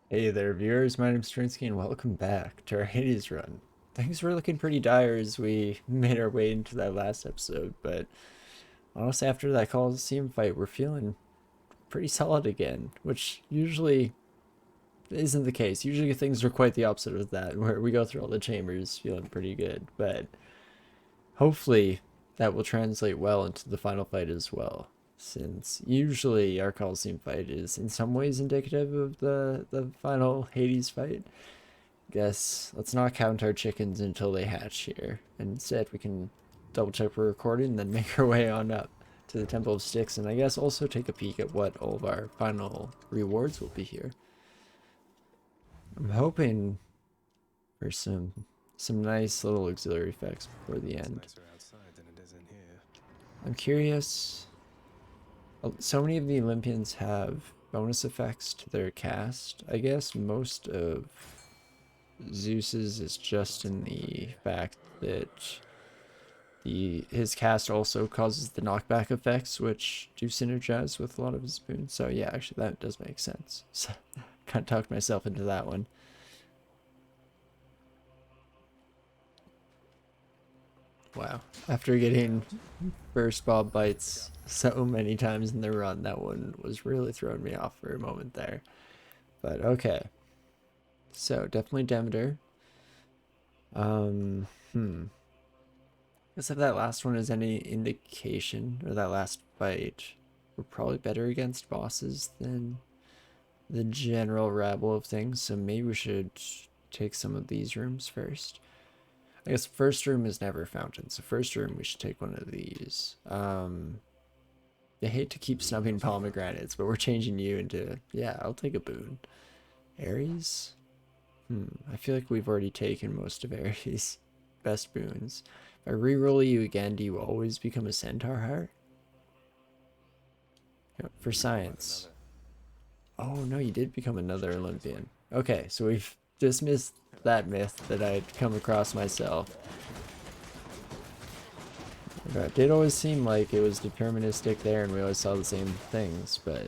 Hey there, viewers. My name's Torinski, and welcome back to our Hades run. Things were looking pretty dire as we made our way into that last episode, but honestly, after that coliseum fight, we're feeling pretty solid again, which usually isn't the case. Usually things are quite the opposite of that, where we go through all the chambers feeling pretty good, but hopefully that will translate well into the final fight as well, since usually our coliseum fight is in some ways indicative of the final Hades fight. Guess let's not count our chickens until they hatch here. And instead, we can double check we're recording and then make our way on up to the Temple of Styx. And I guess also take a peek at what all of our final rewards will be here. I'm hoping for some nice little auxiliary effects before the end. I'm curious. So many of the Olympians have bonus effects to their cast. I guess most of Zeus's is just in the fact that his cast also causes the knockback effects, which do synergize with a lot of his boons. So yeah, actually that does make sense. So kind of talked myself into that one. Wow. After getting first Bob bites so many times in the run, that one was really throwing me off for a moment there. But okay. So definitely Demeter. Um, hmm. Guess if that last one is any indication, or that last fight, we're probably better against bosses than the general rabble of things, so maybe we should take some of these rooms first. I guess first room is never fountain, so first room we should take one of these. I hate to keep snubbing pomegranates, but we're changing you into, yeah, I'll take a boon. Ares? I feel like we've already taken most of Ares' best boons. If I reroll you again, do you always become a centaur heart? For science. Oh no, you did become another Olympian. Okay, so we've dismissed that myth that I'd come across myself. It did always seem like it was deterministic there and we always saw the same things, but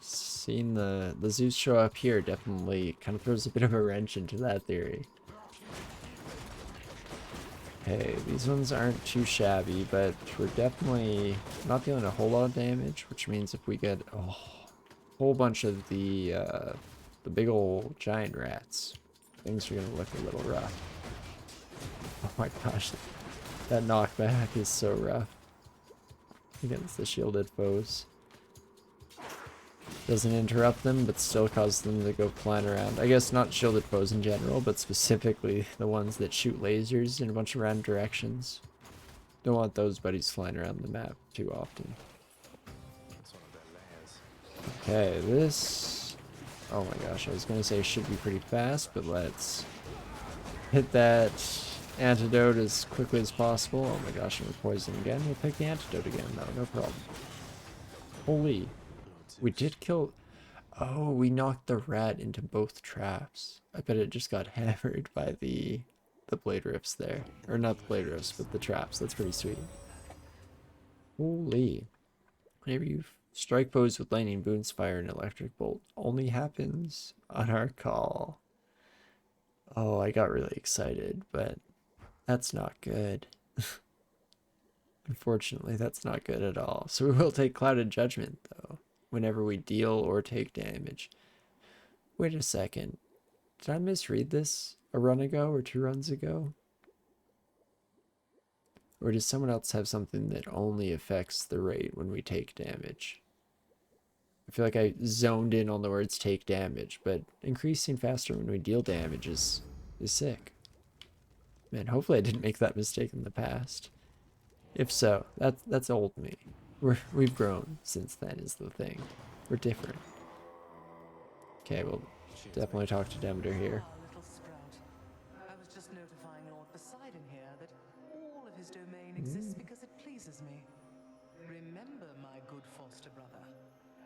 seeing the Zeus show up here definitely kind of throws a bit of a wrench into that theory. Okay, these ones aren't too shabby, but we're definitely not dealing a whole lot of damage, which means if we get a whole bunch of the big old giant rats, things are gonna look a little rough. Oh my gosh, that knockback is so rough against the shielded foes. Doesn't interrupt them, but still causes them to go flying around. I guess not shielded foes in general, but specifically the ones that shoot lasers in a bunch of random directions. Don't want those buddies flying around the map too often. Okay, this... Oh my gosh, I was going to say should be pretty fast, but let's hit that antidote as quickly as possible. Oh my gosh, and we're poisoned again. We'll pick the antidote again, though, no problem. Holy. We did kill... Oh, we knocked the rat into both traps. I bet it just got hammered by the blade rifts there. Or not the blade rifts, but the traps. That's pretty sweet. Holy. Whenever you strike foes with lightning, boons, fire, and electric bolt, only happens on our call. Oh, I got really excited, but that's not good. Unfortunately, that's not good at all. So we will take Clouded Judgment, though, whenever we deal or take damage. Wait a second. Did I misread this a run ago or 2 runs ago? Or does someone else have something that only affects the rate when we take damage? I feel like I zoned in on the words take damage, but increasing faster when we deal damage is sick. Man, hopefully I didn't make that mistake in the past. If so, that's old me. We've grown since then is the thing. We're different. Okay, we'll definitely talk to Demeter here. I was just notifying Lord Poseidon here that all of his domain exists because it pleases me. Remember, my good foster brother,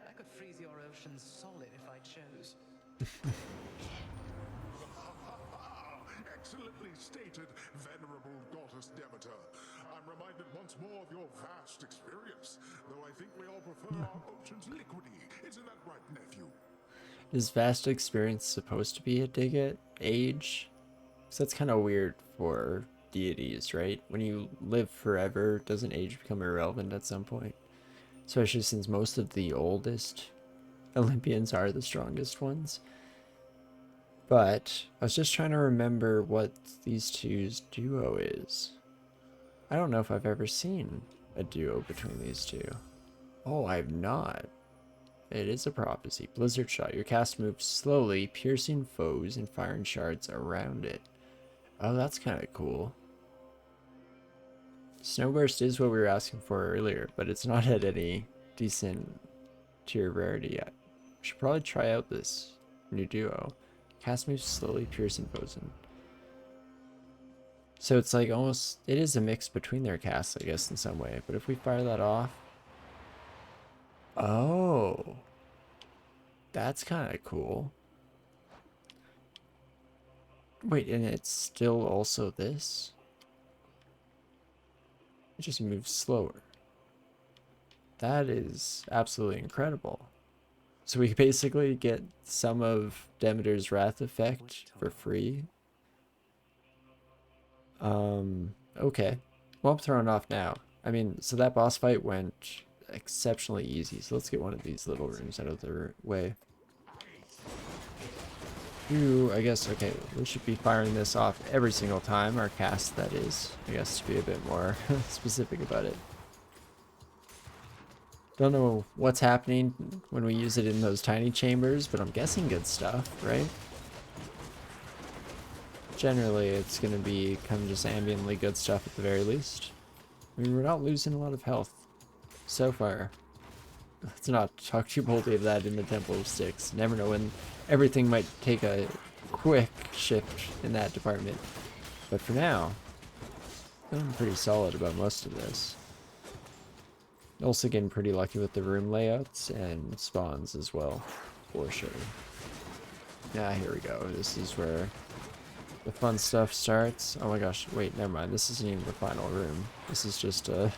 I could freeze your ocean solid if I chose. Excellently stated, venerable goddess Demeter. I'm reminded once more of your vast experience, though I think we all prefer our oceans liquidy. Isn't that right, nephew? Is vast experience supposed to be a dig at age? So that's kind of weird for deities, right? When you live forever, doesn't age become irrelevant at some point? Especially since most of the oldest Olympians are the strongest ones. But I was just trying to remember what these two's duo is. I don't know if I've ever seen a duo between these two. Oh, I've not. It is a prophecy. Blizzard shot. Your cast moves slowly, piercing foes and firing shards around it. Oh, that's kind of cool. Snowburst is what we were asking for earlier, but it's not at any decent tier rarity yet. We should probably try out this new duo. Cast moves slowly, piercing foes. So it's like almost, it is a mix between their casts, I guess, in some way. But if we fire that off. Oh. That's kind of cool. Wait, and it's still also this? It just moves slower. That is absolutely incredible. So we basically get some of Demeter's Wrath effect for free. Okay. Well, I'm thrown off now. I mean, so that boss fight went exceptionally easy. So let's get one of these little rooms out of the way. Ooh, I guess, okay, we should be firing this off every single time, our cast, that is. I guess to be a bit more specific about it. Don't know what's happening when we use it in those tiny chambers, but I'm guessing good stuff, right? Generally, it's going to be kind of just ambiently good stuff at the very least. I mean, we're not losing a lot of health so far. Let's not talk too boldly of that in the Temple of Styx. Never know when everything might take a quick shift in that department. But for now, I'm pretty solid about most of this. Also getting pretty lucky with the room layouts and spawns as well, for sure. Yeah, here we go. This is where the fun stuff starts. Oh my gosh, wait, never mind. This isn't even the final room. This is just a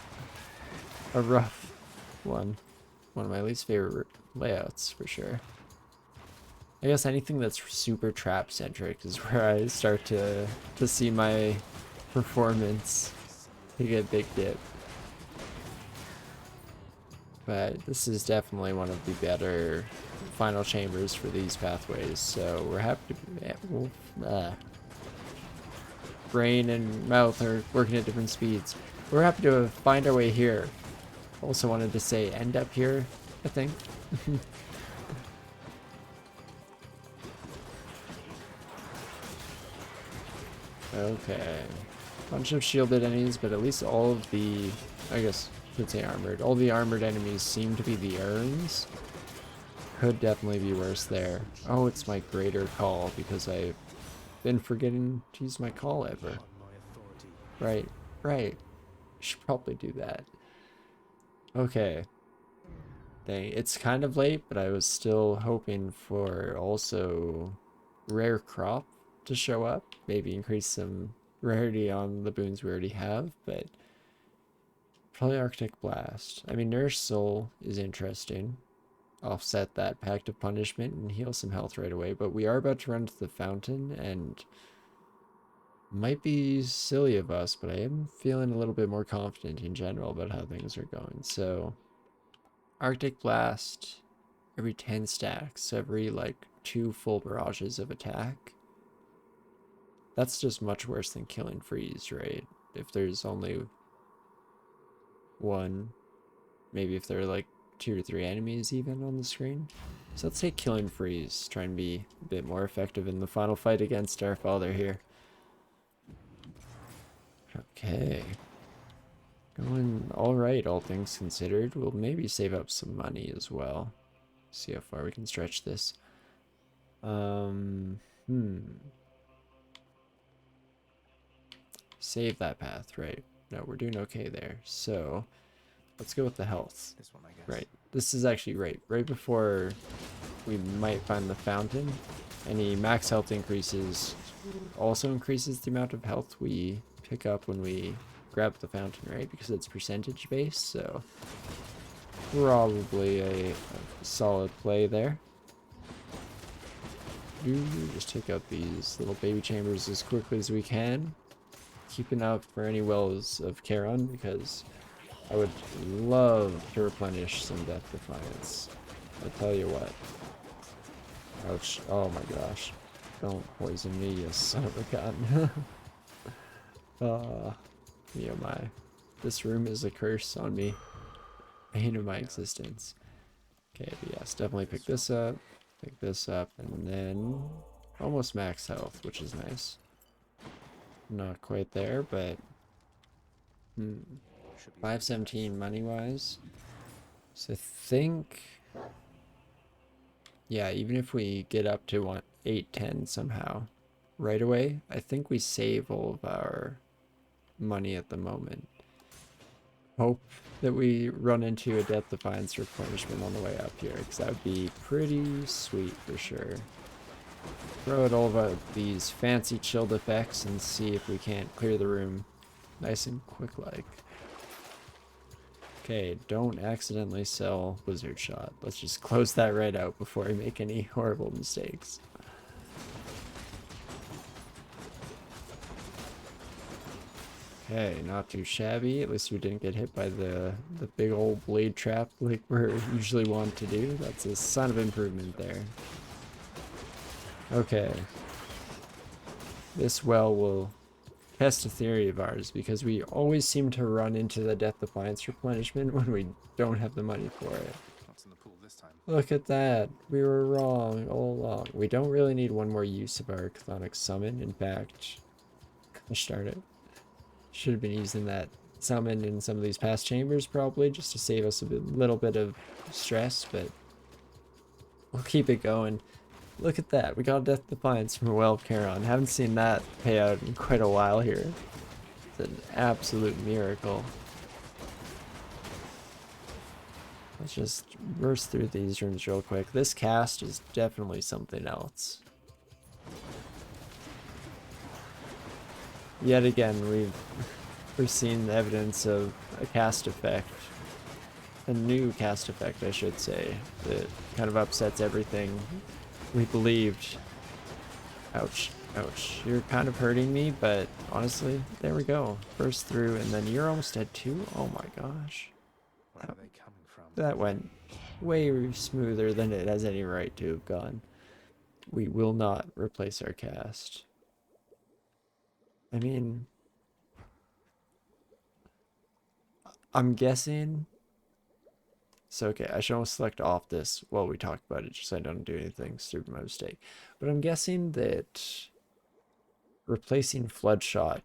rough one. One of my least favorite layouts, for sure. I guess anything that's super trap-centric is where I start to see my performance take a big dip. But this is definitely one of the better final chambers for these pathways, so we're happy to... brain and mouth are working at different speeds. We're happy to find our way here. Also wanted to say end up here, I think. Okay. Bunch of shielded enemies, but at least all of the, I guess I could say armored. All the armored enemies seem to be the urns. Could definitely be worse there. Oh, it's my greater call because I've been forgetting to use my call ever. Right, right. Should probably do that. Okay. Dang, it's kind of late, but I was still hoping for also rare crop to show up. Maybe increase some rarity on the boons we already have, but probably Arctic Blast. I mean, Nourish Soul is interesting. Offset that Pact of Punishment and heal some health right away, but we are about to run to the fountain, and might be silly of us, but I am feeling a little bit more confident in general about how things are going. So Arctic Blast every 10 stacks, so every like 2 full barrages of attack. That's just much worse than killing freeze, right? If there's only one, maybe if there are like 2 or 3 enemies even on the screen. So let's take killing freeze, try and be a bit more effective in the final fight against our father here. Okay. Going alright, all things considered. We'll maybe save up some money as well. See how far we can stretch this. Save that path, right? No, we're doing okay there. So, let's go with the health. This one, I guess. Right. This is actually right before we might find the fountain. Any max health increases also increases the amount of health we pick up when we grab the fountain, right? Because it's percentage based, so probably a solid play there. Just take out these little baby chambers as quickly as we can. Keeping out for any wells of Charon because I would love to replenish some Death Defiance. I'll tell you what. Ouch. Oh my gosh. Don't poison me, you son of a gun. Oh my. This room is a curse on me. Bane of my existence. Okay, but yes, definitely pick this up, and then almost max health, which is nice. Not quite there, but 517 money-wise. So I think, yeah, even if we get up to 810 somehow, right away, I think we save all of our money at the moment. Hope that we run into a Death Defiance replenishment on the way up here, because that would be pretty sweet for sure. Throw out all of these fancy chilled effects and see if we can't clear the room nice and quick like. Okay, don't accidentally sell Blizzard Shot. Let's just close that right out before I make any horrible mistakes. Okay, not too shabby. At least we didn't get hit by the big old blade trap like we're usually wont to do. That's a sign of improvement there. Okay. This well will test a theory of ours because we always seem to run into the Death Defiance replenishment when we don't have the money for it. Not in the pool this time. Look at that. We were wrong all along. We don't really need one more use of our Chthonic Summon. In fact, gosh darn it. Should have been using that summon in some of these past chambers probably just to save us a little bit of stress, but we'll keep it going. Look at that. We got Death Defiance from a Well of Charon. Haven't seen that pay out in quite a while here. It's an absolute miracle. Let's just burst through these rooms real quick. This cast is definitely something else. Yet again, we've seen evidence of a cast effect. A new cast effect, I should say, that kind of upsets everything we believed. Ouch, ouch. You're kind of hurting me, but honestly, there we go. Burst through, and then you're almost dead too? Oh my gosh. Where are they coming from? That went way smoother than it has any right to have gone. We will not replace our cast. I mean, I'm guessing. So, okay, I should almost select off this while we talk about it, just so I don't do anything stupid by mistake. But I'm guessing that replacing Floodshot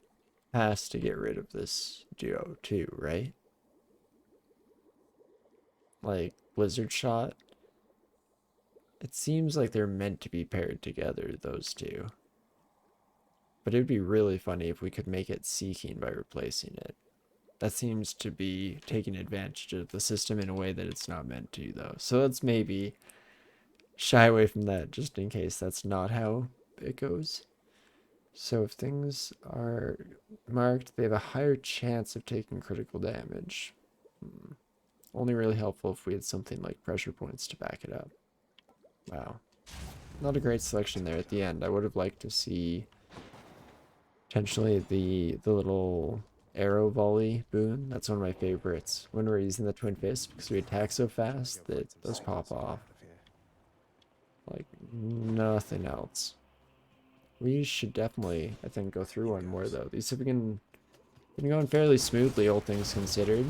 has to get rid of this duo too, right? Like Blizzard Shot. It seems like they're meant to be paired together, those two. But it would be really funny if we could make it Seeking by replacing it. That seems to be taking advantage of the system in a way that it's not meant to, though. So let's maybe shy away from that just in case that's not how it goes. So if things are marked, they have a higher chance of taking critical damage. Only really helpful if we had something like pressure points to back it up. Wow. Not a great selection there at the end. I would have liked to see potentially the little arrow volley boon. That's one of my favorites when we're using the twin fist because we attack so fast that those pop off like nothing else. We should definitely, I think, go through one more though. These have been going fairly smoothly, all things considered,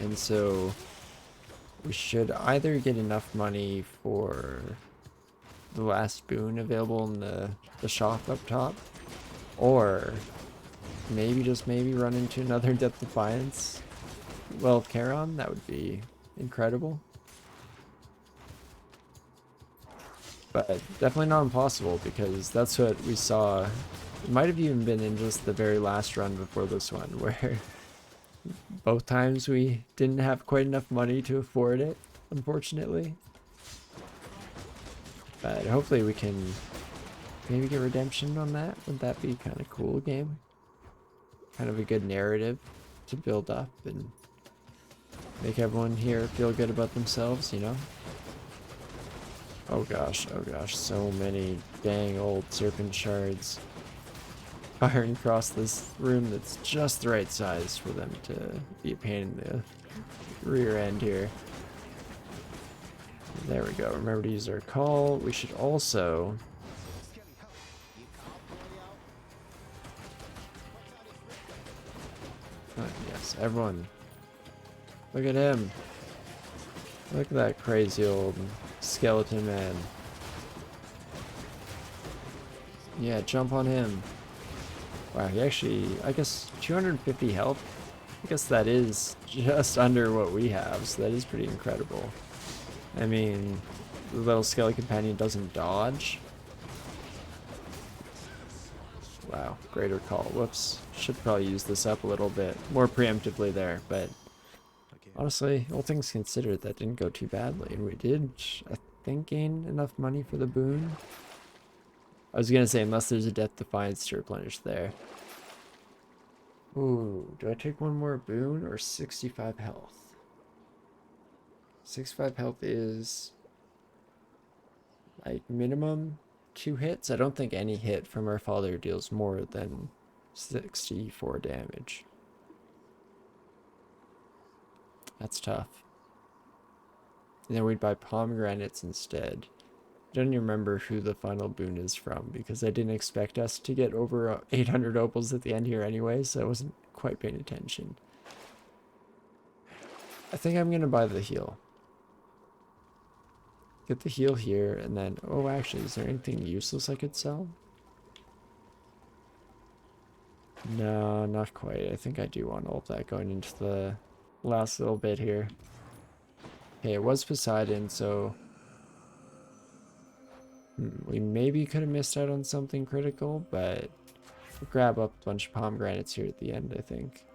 and so we should either get enough money for the last boon available in the shop up top, or maybe, just maybe, run into another Death Defiance Well of Charon. That would be incredible. But definitely not impossible, because that's what we saw. It might have even been in just the very last run before this one, where both times we didn't have quite enough money to afford it, unfortunately. But hopefully we can maybe get redemption on that. Would that be kind of cool, game? Kind of a good narrative to build up and make everyone here feel good about themselves, you know? Oh gosh, so many dang old serpent shards firing across this room that's just the right size for them to be a pain in the rear end here. There we go. Remember to use our call. We should also... Oh, yes, everyone. Look at him. Look at that crazy old skeleton man. Yeah, jump on him. Wow, he actually, I guess 250 health. I guess that is just under what we have, so that is pretty incredible. I mean, the little skelly companion doesn't dodge. Wow, greater call. Whoops. Should probably use this up a little bit more preemptively there, but honestly, all things considered, that didn't go too badly. And we did, I think, gain enough money for the boon. I was gonna say, unless there's a Death Defiance to replenish there. Ooh, do I take one more boon or 65 health? 65 health is like minimum 2 hits. I don't think any hit from our father deals more than 64 damage. That's tough. And then we'd buy pomegranates instead. I don't even remember who the final boon is from because I didn't expect us to get over 800 opals at the end here anyway, so I wasn't quite paying attention. I think I'm gonna buy the heal. Get the heal here, and then... Oh, actually, is there anything useless I could sell? No, not quite. I think I do want all of that going into the last little bit here. Okay, it was Poseidon, so... we maybe could have missed out on something critical, but we'll grab up a bunch of pomegranates here at the end, I think.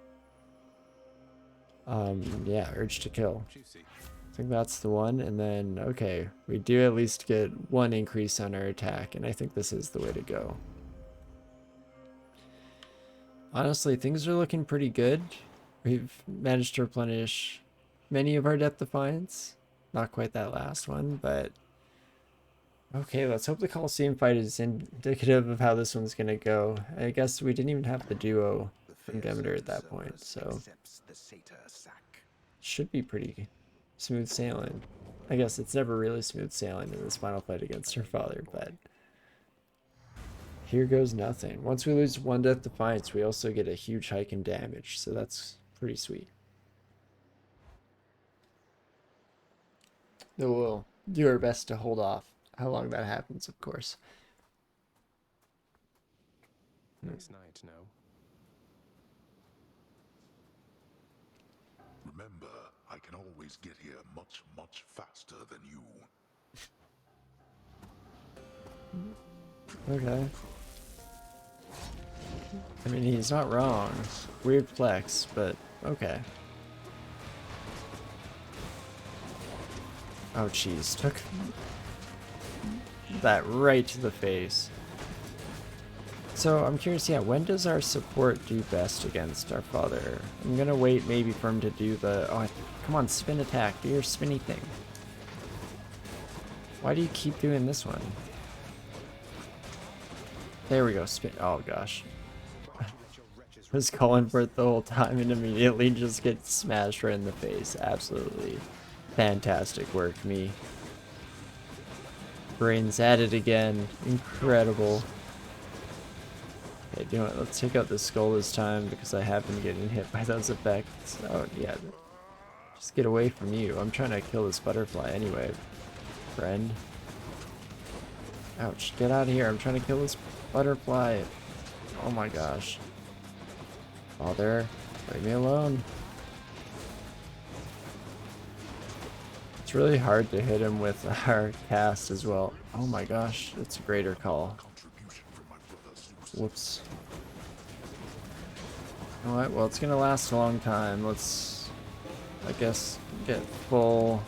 Yeah, urge to kill. I think that's the one, and then, okay, we do at least get one increase on our attack, and I think this is the way to go. Honestly, things are looking pretty good. We've managed to replenish many of our Death Defiance. Not quite that last one, but... Okay, let's hope the Coliseum fight is indicative of how this one's gonna go. I guess we didn't even have the duo from Demeter at that point, so... Should be pretty smooth sailing. I guess it's never really smooth sailing in this final fight against her father, but... Here goes nothing. Once we lose one Death Defiance, we also get a huge hike in damage, so that's pretty sweet. Though we'll do our best to hold off how long that happens, of course. Nice night, no? Remember, I can always get here much, much faster than you. Okay. I mean, he's not wrong. Weird flex, but okay. Oh, jeez. Took that right to the face. So, I'm curious, yeah, when does our support do best against our father? I'm gonna wait maybe for him to do the... Oh, come on, spin attack. Do your spinny thing. Why do you keep doing this one? There we go, spin. Oh, gosh. Was calling for it the whole time and immediately just gets smashed right in the face. Absolutely fantastic work, me. Brains at it again. Incredible. Okay, you know what? Let's take out the skull this time because I have been getting hit by those effects. Oh, yeah. Just get away from you. I'm trying to kill this butterfly anyway, friend. Ouch. Get out of here. I'm trying to kill this butterfly. Oh my gosh. Father, leave me alone. It's really hard to hit him with our cast as well. Oh my gosh, it's a greater call. Whoops. Alright, well, it's gonna last a long time. Let's, I guess, get full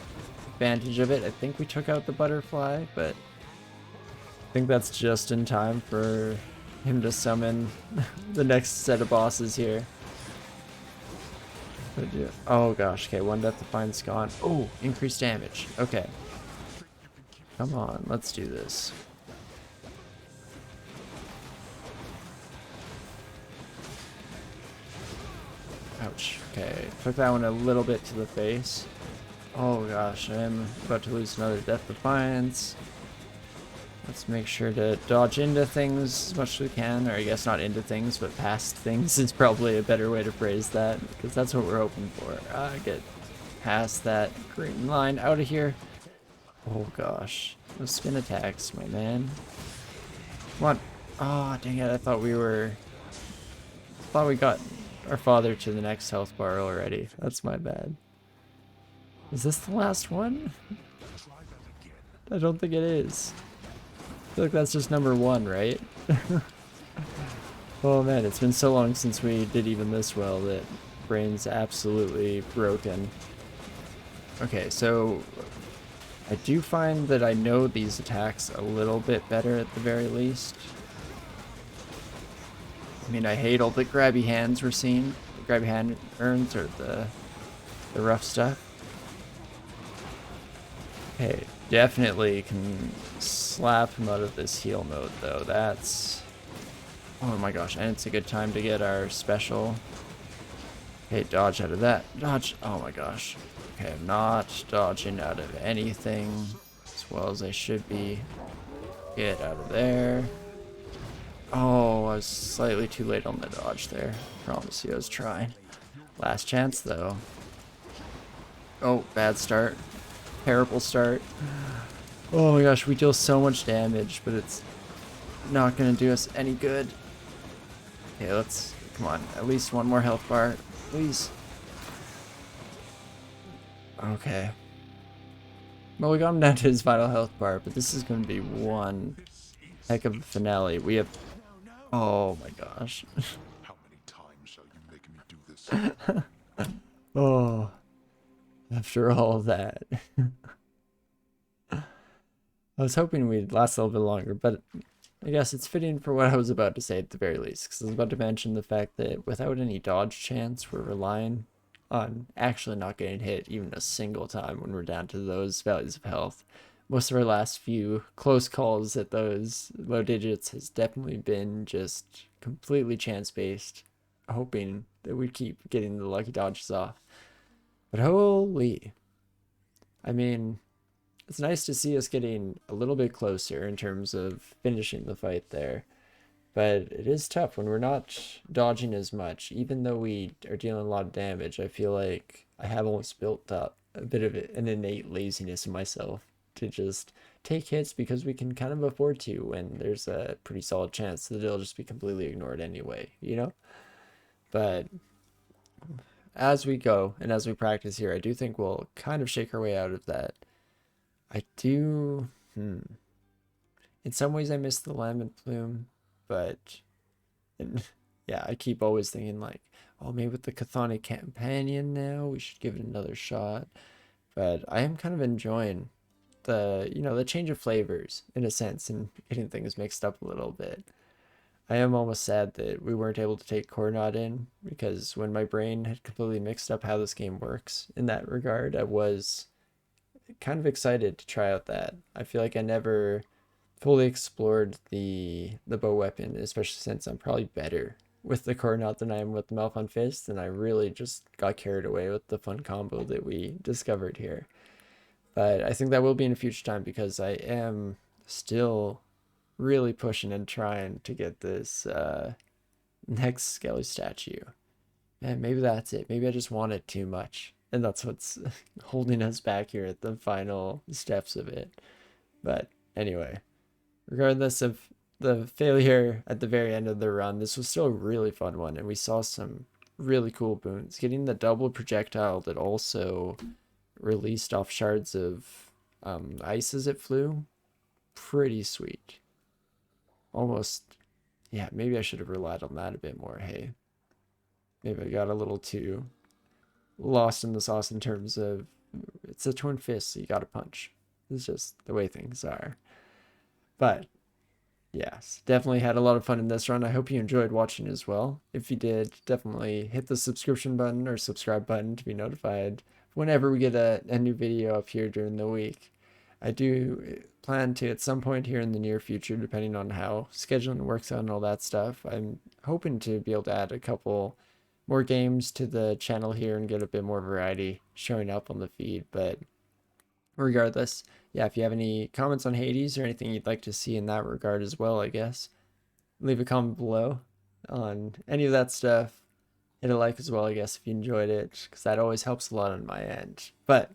advantage of it. I think we took out the butterfly, but I think that's just in time for him to summon the next set of bosses here. Oh gosh, okay, one Death Defiance gone. Oh, increased damage. Okay. Come on, let's do this. Ouch. Okay, took that one a little bit to the face. Oh gosh, I am about to lose another Death Defiance. Let's make sure to dodge into things as much as we can, or I guess not into things, but past things is probably a better way to phrase that, because that's what we're hoping for. Get past that green line out of here. Oh gosh, those spin attacks, my man. Come on. Oh, dang it, I thought we got our father to the next health bar already. That's my bad. Is this the last one? I don't think it is. I feel like that's just number 1, right? Oh man, it's been so long since we did even this well that brain's absolutely broken. Okay, so I do find that I know these attacks a little bit better at the very least. I mean, I hate all the grabby hands we're seeing. The grabby hand urns or the rough stuff. Okay, definitely can slap him out of this heal mode though. That's... Oh my gosh, and it's a good time to get our special. Okay, dodge out of that. Dodge. Oh my gosh. Okay, I'm not dodging out of anything as well as I should be. Get out of there. Oh, I was slightly too late on the dodge there. Promise you I was trying. Last chance though. Oh, bad start. Terrible start. Oh my gosh, we deal so much damage, but it's not gonna do us any good. Okay, let's... Come on, at least one more health bar, please. Okay. Well, we got him down to his final health bar, but this is gonna be one heck of a finale. We have... Oh my gosh. How many times shall you make me do this? Oh. After all that. I was hoping we'd last a little bit longer, but I guess it's fitting for what I was about to say at the very least, because I was about to mention the fact that without any dodge chance, we're relying on actually not getting hit even a single time when we're down to those values of health. Most of our last few close calls at those low digits has definitely been just completely chance-based, hoping that we keep getting the lucky dodges off. But holy, I mean, it's nice to see us getting a little bit closer in terms of finishing the fight there. But it is tough when we're not dodging as much. Even though we are dealing a lot of damage, I feel like I have almost built up a bit of an innate laziness in myself to just take hits because we can kind of afford to when there's a pretty solid chance that it'll just be completely ignored anyway, you know? But as we go and as we practice here, I do think we'll kind of shake our way out of that. I do... In some ways I miss the lemon plume, but... yeah, I keep always thinking like, oh, maybe with the Chthonic Companion now, we should give it another shot. But I am kind of enjoying the, you know, the change of flavors, in a sense, and getting things mixed up a little bit. I am almost sad that we weren't able to take Coronat in, because when my brain had completely mixed up how this game works in that regard, I was kind of excited to try out that. I feel like I never fully explored the bow weapon, especially since I'm probably better with the Coronat than I am with the Malphon Fist, and I really just got carried away with the fun combo that we discovered here. But I think that will be in a future time, because I am still really pushing and trying to get this next Skelly statue. And maybe that's it. Maybe I just want it too much. And that's what's holding us back here at the final steps of it. But anyway, regardless of the failure at the very end of the run, this was still a really fun one. And we saw some really cool boons. Getting the double projectile that also released off shards of ice as it flew. Pretty sweet. Almost, yeah, maybe I should have relied on that a bit more, hey. Maybe I got a little too lost in the sauce in terms of, it's a twin fist, so you gotta punch. It's just the way things are. But, yes, definitely had a lot of fun in this run. I hope you enjoyed watching as well. If you did, definitely hit the subscription button or subscribe button to be notified whenever we get a new video up here during the week. I do plan to at some point here in the near future, depending on how scheduling works out and all that stuff. I'm hoping to be able to add a couple more games to the channel here and get a bit more variety showing up on the feed. But regardless, yeah, if you have any comments on Hades or anything you'd like to see in that regard as well, I guess, leave a comment below on any of that stuff. Hit a like as well, I guess, if you enjoyed it, because that always helps a lot on my end. But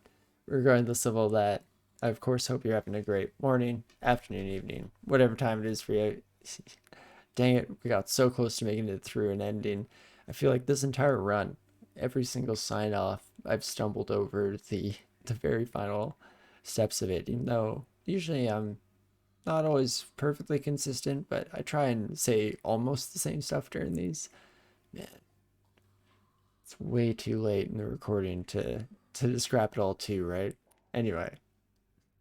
regardless of all that, I of course hope you're having a great morning, afternoon, evening, whatever time it is for you. Dang it, we got so close to making it through an ending. I feel like this entire run, every single sign off, I've stumbled over the very final steps of it, even though usually I'm not always perfectly consistent, but I try and say almost the same stuff during these. Man, it's way too late in the recording to scrap it all too, right? Anyway,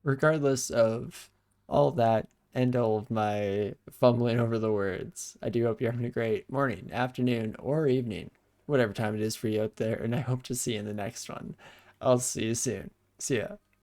regardless of all of that and all of my fumbling over the words, I do hope you're having a great morning, afternoon, or evening, whatever time it is for you out there, and I hope to see you in the next one. I'll see you soon. See ya.